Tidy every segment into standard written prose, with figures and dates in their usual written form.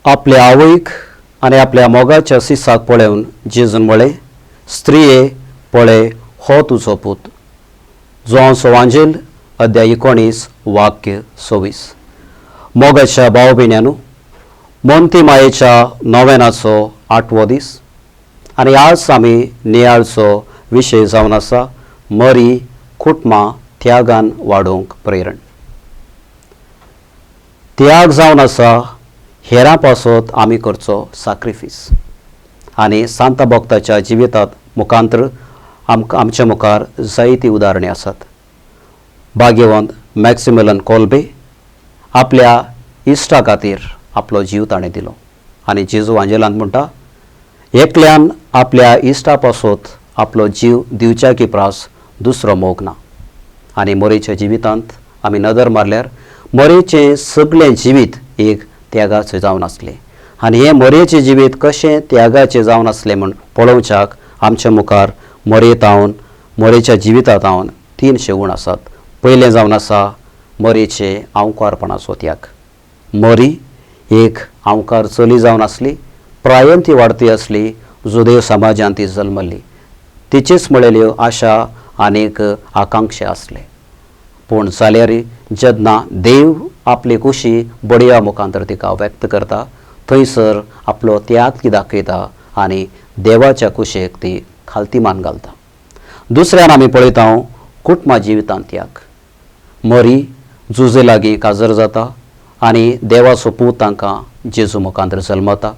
आपल्या आवयक आनी आपल्या मोगाच्या सिसाक पळोवन जेजून म्हळें, स्त्रिये पळय हो तुजो पूत. जोंस वांजेल अध्याय 19 वाक्य 26. मोगाच्या भाव भयण्यांनो, मोंती मायेच्या नोवेनाचो 8वो दीस आनी आज आमी नियाळचो विशय जावन आसा मरी कुटुंबां त्यागान वाडोवंक प्रेरण. त्याग जावन आसा हेरां पासत आमी करचो सॅक्रिफीस आनी सांत भक्ताच्या जिवितात मुखांतर आमच्या मुखार जायतीं उदाहरणां आसात. भाग्यवंत मॅक्सिमिलियन कोल्बे आपल्या इश्टा खातीर आपलो जीव ताणें दिलो आनी जेजू वांजेलांत म्हणटा, एकल्यान आपल्या इश्टा पासत आपलो जीव दिवच्या प्रास दुसरो मोग ना. आनी मोरेच्या जिवितांत आमी नदर मारल्यार मोरेचें सगळें जिवीत एक त्यागाचें जावन आसलें आनी हें मोरेचें जिवीत कशें त्यागाचें जावन आसलें म्हूण पळोवच्याक आमच्या मुखार मोरेच्या जिवितांत 300 गूण आसात. पयलें जावन आसा मोरेचें आवकारपणाचो त्याग. मोरी एक आवकार चली जावन आसली, प्रायेन ती वाडती आसली, जुदेव समाजांत ती जल्मली. तिचेच म्हळेल्यो आशा आनीक आकांक्षा आसले. पूण जाल्यार जेन्ना देव आपली खुशी बडया मुखांतर तिका व्यक्त करता, थंयसर आपलो त्याग ती दाखयता आनी देवाच्या कुशेक ती खालती मान घालता. दुसऱ्यान आमी पळयता कुटुंबा जिवितांत त्याग. मरी जुजे लागीं काजर जाता आनी देवाचो पूत तांकां जेजू मुखांतर जल्मता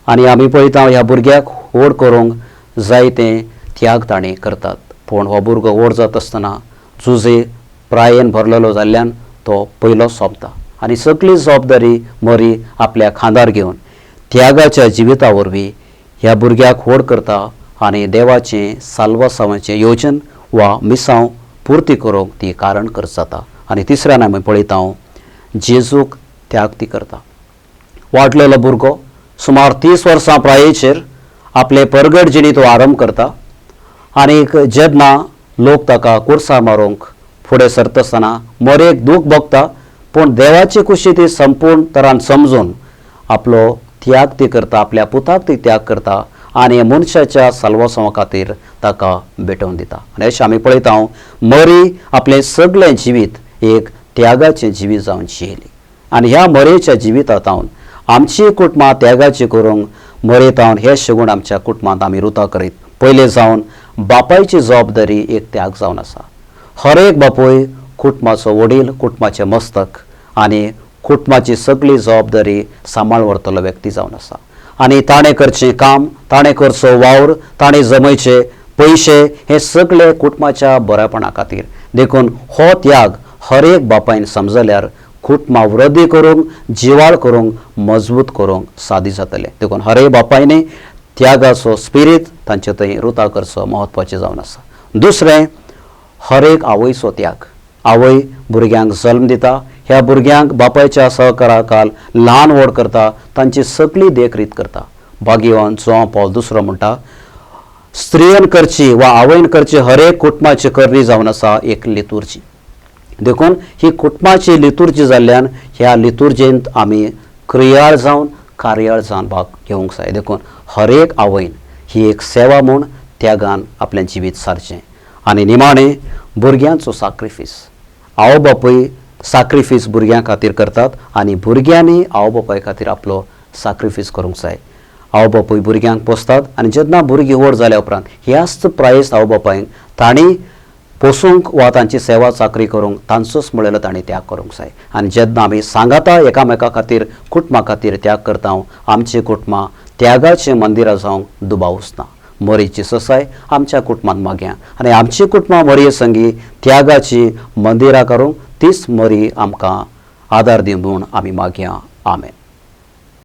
आनी आमी पळयता ह्या भुरग्याक व्हड करूंक जायते त्याग ताणें करतात. पूण हो भुरगो व्हड जाता आसतना जुजे प्रायेन भरलेलो जाल्ल्यान तो पयलो सोंपता आनी सगळी जबाबदारी मरी आपल्या खांदार घेवन त्यागाच्या जिविता वरवीं ह्या भुरग्याक व्हड करता आनी देवाचें साल्वासावाचें योजन वा मिसांव पुर्ती करूंक ती कारण करता जाता. आनी तिसऱ्यान आमी पळयता जेजूक त्याग ती करता. वाडलेलो भुरगो सुमार 30 वर्सां प्रायेचेर आपले परगट जिणी तो आरंभ करता आनीक जेन्ना लोक ताका कुर्सार मारूंक फुडें सरता आसतना मोरेक दूख भोगता, पूण देवाची खुशी ती संपूर्ण तरान समजून आपलो त्याग ती करता, आपल्या पुताक ती त्याग करता आनी मनशाच्या साल्वासावा खातीर ताका भेटोवन दिता. आनी अशें आमी पळयता मरी आपलें सगळें जिवीत एक त्यागाचें जिवीत जावन जियेली आनी ह्या मरेच्या जिवितांत आमची कुटुंबां त्यागाची करूंक मरेत हे शगूण आमच्या कुटुंबांत आमी रुतां करीत. पयलें जावन बापायची जबाबदारी एक त्याग जावन आसा. हर एक बापूय कुटुंबाचो वडील, कुटुंबाचें मस्तक आनी कुटुंबाची सगळी जबाबदारी सांबाळ व्हरतलो व्यक्ती जावन आसा आनी ताणें करचें काम, ताणें करचो वावर, ताणें जमयचे पयशे हे सगळे कुटुंबाच्या बऱ्यापणा खातीर देखून हो त्याग हर एक बापायन समजल्यार कुटुंबां वृद्धी करूंक, जिवाळ करूंक, मजबूत करूंक सादी जातलें. देखून हर एक बापायनी त्यागाचो स्पिरीट तांचे थंय रुतां करचो म्हत्वाचें जावन आसा. दुसरें, हर एक आवयचो त्याग. आवय भुरग्यांक जल्म दिता, ह्या भुरग्यांक बापायच्या सहकारा खाल ल्हान व्हड करता, तांची सगळी देखरीत करता. भाग्यवान जोन पॉल II म्हणटा, स्त्रियेन करची वा आवयन करची हर एक कुटुंबाची करणी जावन आसा एक लितुर्जी. देखून ही कुटुंबाची लितुर्जी जाल्ल्यान ह्या लितुर्जेंत आमी क्रियाळ जावन कार्याळ जावन भाग घेवंक जाय. देखून हर एक आवयन ही एक सेवा म्हूण त्यागान आपलें जिवीत सारचें. आनी निमाणें भुरग्यांचो सॅक्रिफीस. आवय बापूय सॅक्रिफीस भुरग्यां खातीर करतात आनी भुरग्यांनी आवय बापाय खातीर आपलो सॅक्रिफीस करूंक जाय. आवय बापूय भुरग्यांक पोसतात आनी जेन्ना भुरगीं व्हड जाल्या उपरांत ह्याच प्रायस आवय बापायक तांणी पोसूंक वा तांची सेवा चाकरी करूंक तांचोच म्हळेलो तांणी त्याग करूंक जाय. आनी जेन्ना आमी सांगाता एकामेका खातीर कुटुंबा खातीर त्याग करता, आमची कुटुंबां त्यागाचें मंदिरां जावंक दुबावूच ना. मरीची ससाय आमच्या कुटुंबांत मागया आनी आमची कुटुंबां मरये संगी त्यागाची मंदिरां करूंक तीच मरी आमकां आदार दी म्हूण आमी मागया. आमेन.